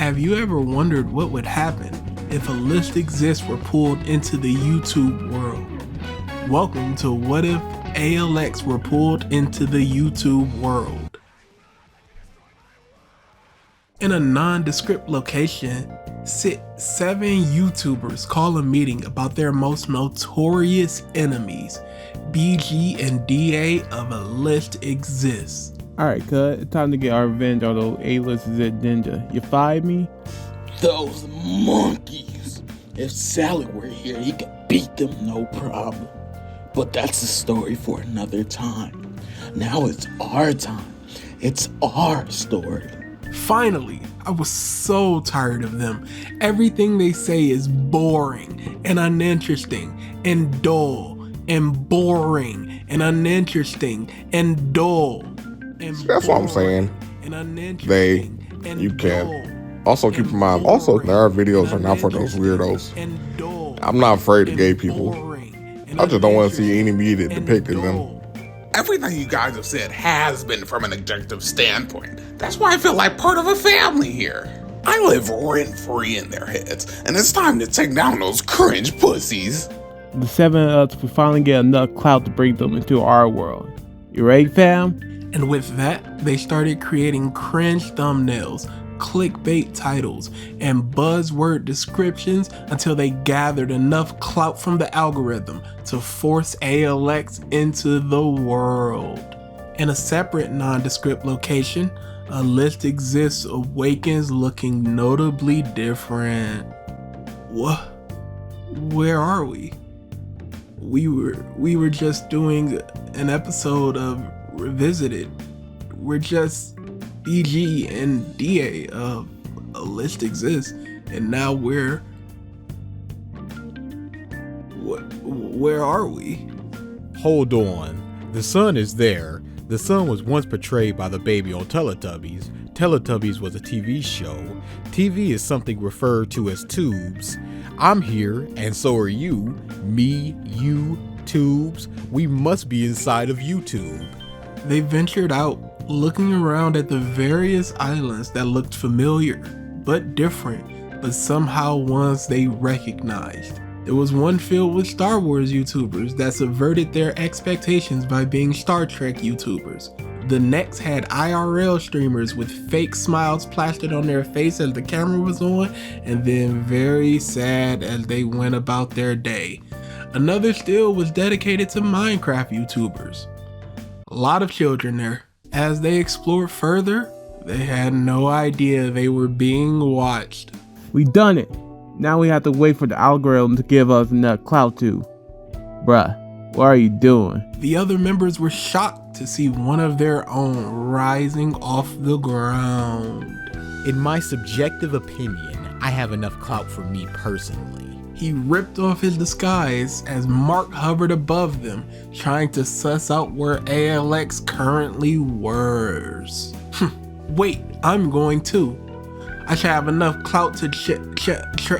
Have you ever wondered what would happen if a list exists were pulled into the YouTube world? Welcome to What If ALX were pulled into the YouTube world. In a nondescript location, sit 7 YouTubers call a meeting about their most notorious enemies. BG and DA of a list exists. Alright, cuz, it's time to get our revenge on those A-listers at Ninja. You fired me? Those monkeys. If Sally were here, he could beat them no problem. But that's a story for another time. Now it's our time. It's our story. Finally, I was so tired of them. Everything they say is boring and uninteresting and dull and boring and uninteresting and dull. That's what I'm saying. You can. Also keep in mind, also their videos are not for those weirdos. I'm not afraid of gay people. I just don't want to see any media depicting them. Everything you guys have said has been from an objective standpoint. That's why I feel like part of a family here. I live rent-free in their heads, and it's time to take down those cringe pussies. The 7 of us will finally get enough clout to bring them into our world. You ready, fam? And with that, they started creating cringe thumbnails, clickbait titles, and buzzword descriptions until they gathered enough clout from the algorithm to force ALX into the world. In a separate nondescript location, a list exists of Wakens looking notably different. What? Where are we? We were just doing an episode of Revisited. We're just BG and DA of a list exists, and now where are we? Hold on. The sun is there. The sun was once portrayed by the baby on Teletubbies. Teletubbies was a TV show. TV is something referred to as tubes. I'm here, and so are you. Me, you, tubes. We must be inside of YouTube. They ventured out, looking around at the various islands that looked familiar, but different, but somehow ones they recognized. There was one filled with Star Wars YouTubers that subverted their expectations by being Star Trek YouTubers. The next had IRL streamers with fake smiles plastered on their face as the camera was on, and then very sad as they went about their day. Another still was dedicated to Minecraft YouTubers. A lot of children there. As they explored further, they had no idea they were being watched. We done it. Now we have to wait for the algorithm to give us enough clout to. Bruh, what are you doing? The other members were shocked to see one of their own rising off the ground. In my subjective opinion, I have enough clout for me personally. He ripped off his disguise as Mark hovered above them, trying to suss out where ALX currently was. Wait, I'm going too. I should have enough clout to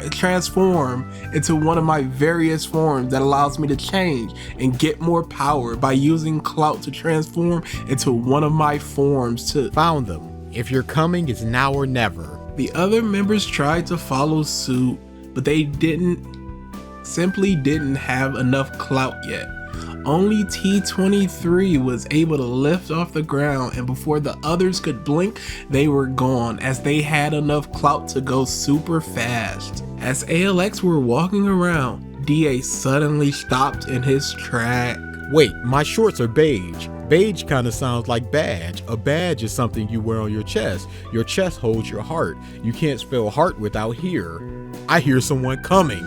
transform into one of my various forms that allows me to change and get more power by using clout to transform into one of my forms too. Found them. If you're coming, it's now or never. The other members tried to follow suit, but they simply didn't have enough clout yet. Only T23 was able to lift off the ground, and before the others could blink, they were gone as they had enough clout to go super fast. As ALX were walking around, DA suddenly stopped in his track. Wait, my shorts are beige. Beige kind of sounds like badge. A badge is something you wear on your chest. Your chest holds your heart. You can't spell heart without hear. I hear someone coming.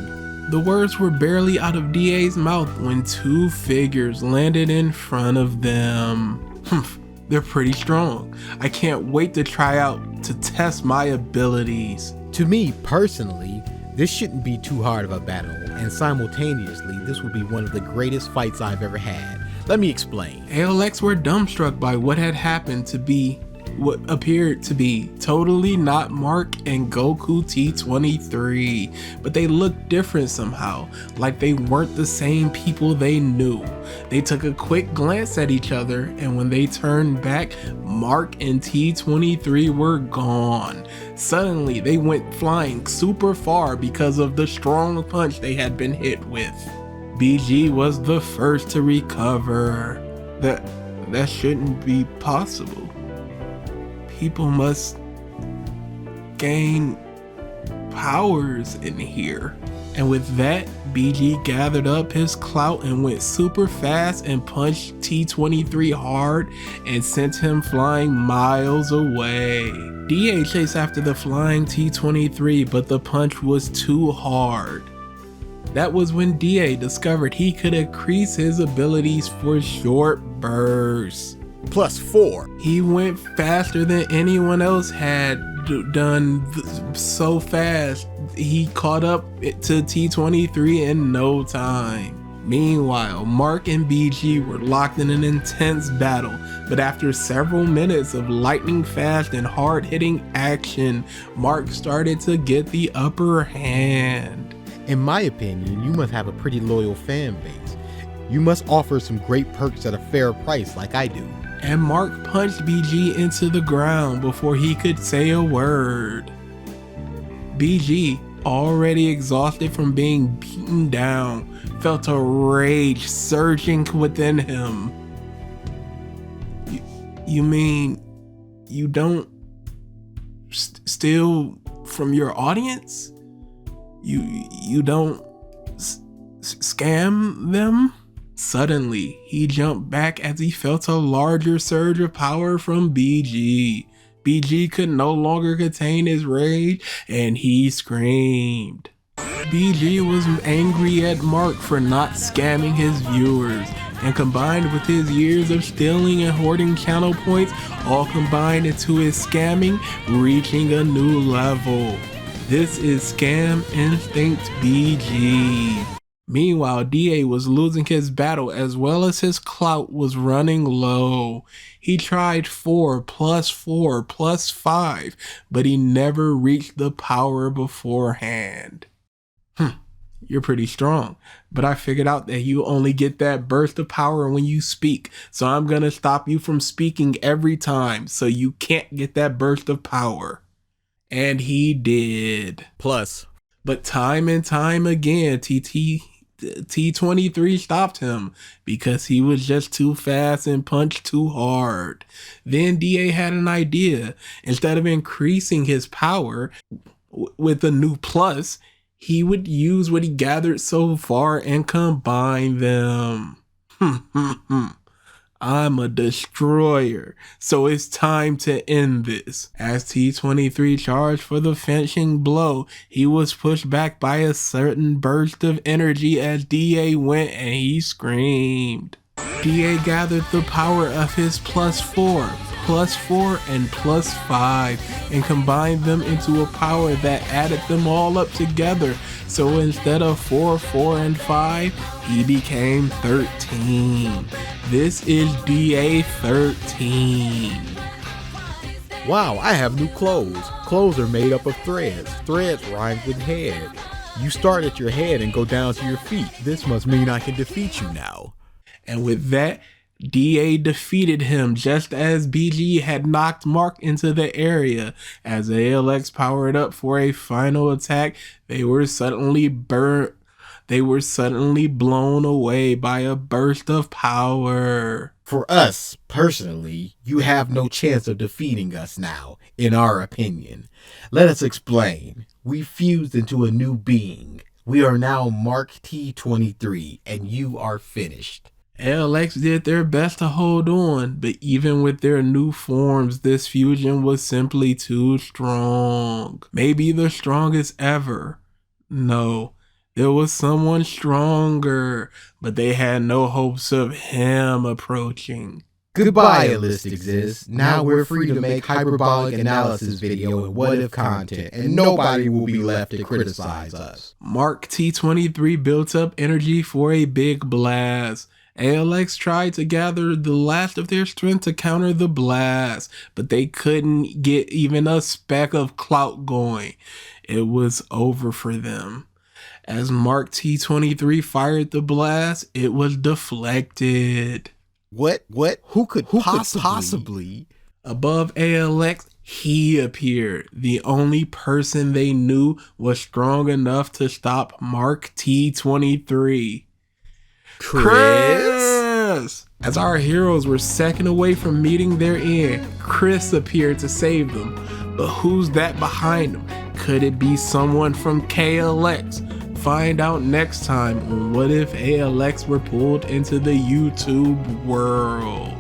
The words were barely out of DA's mouth when 2 figures landed in front of them. They're pretty strong. I can't wait to try out to test my abilities. To me personally, this shouldn't be too hard of a battle, and simultaneously, this will be one of the greatest fights I've ever had. Let me explain. ALX were dumbstruck by what had happened to be what appeared to be totally not Mark and Goku T23, but they looked different somehow, like they weren't the same people they knew. They took a quick glance at each other, and when they turned back, Mark and T23 were gone. Suddenly, they went flying super far because of the strong punch they had been hit with. BG was the first to recover. That shouldn't be possible. People must gain powers in here. And with that, BG gathered up his clout and went super fast and punched T23 hard and sent him flying miles away. DA chased after the flying T23, but the punch was too hard. That was when DA discovered he could increase his abilities for short bursts. +4. He went faster than anyone else had done, so fast he caught up to T23 in no time. Meanwhile, Mark and BG were locked in an intense battle, but after several minutes of lightning fast and hard-hitting action, Mark started to get the upper hand. In my opinion, you must have a pretty loyal fan base. You must offer some great perks at a fair price like I do. And Mark punched BG into the ground before he could say a word. BG, already exhausted from being beaten down, felt a rage surging within him. You mean you don't steal from your audience? You don't scam them? Suddenly, he jumped back as he felt a larger surge of power from BG. BG could no longer contain his rage, and he screamed. BG was angry at Mark for not scamming his viewers, and combined with his years of stealing and hoarding channel points, all combined into his scamming reaching a new level. This is Scam Instinct BG. Meanwhile, DA was losing his battle as well as his clout was running low. He tried 4 + 4 + 5, but he never reached the power beforehand. You're pretty strong, but I figured out that you only get that burst of power when you speak, so I'm gonna stop you from speaking every time, so you can't get that burst of power. And he did. Plus, but time and time again, T23 stopped him because he was just too fast and punched too hard. Then DA had an idea. Instead of increasing his power with a new plus, he would use what he gathered so far and combine them. I'm a destroyer, so it's time to end this. As T23 charged for the finishing blow, he was pushed back by a certain burst of energy as DA went and he screamed. DA gathered the power of his +4, +4, and +5 and combined them into a power that added them all up together. So instead of 4, 4, and 5, he became 13. This is DA 13. Wow, I have new clothes. Clothes are made up of threads. Threads rhyme with head. You start at your head and go down to your feet. This must mean I can defeat you now. And with that, DA defeated him just as BG had knocked Mark into the area. As ALX powered up for a final attack, they were suddenly blown away by a burst of power. For us, personally, you have no chance of defeating us now, in our opinion. Let us explain. We fused into a new being. We are now Mark T23, and you are finished. ALX did their best to hold on, but even with their new forms, this fusion was simply too strong. Maybe the strongest ever. No, there was someone stronger, but they had no hopes of him approaching. Goodbye, List Exists. Now we're free to make hyperbolic analysis video and what-if content, and nobody will be left to criticize us. Mark T23 built up energy for a big blast. ALX tried to gather the last of their strength to counter the blast, but they couldn't get even a speck of clout going. It was over for them. As Mark T23 fired the blast, it was deflected. What? Who could possibly? Above ALX, he appeared. The only person they knew was strong enough to stop Mark T23. Kris! As our heroes were second away from meeting their end, Kris appeared to save them. But who's that behind them? Could it be someone from KLX? Find out next time on What If ALX Were Pulled Into the YouTube World.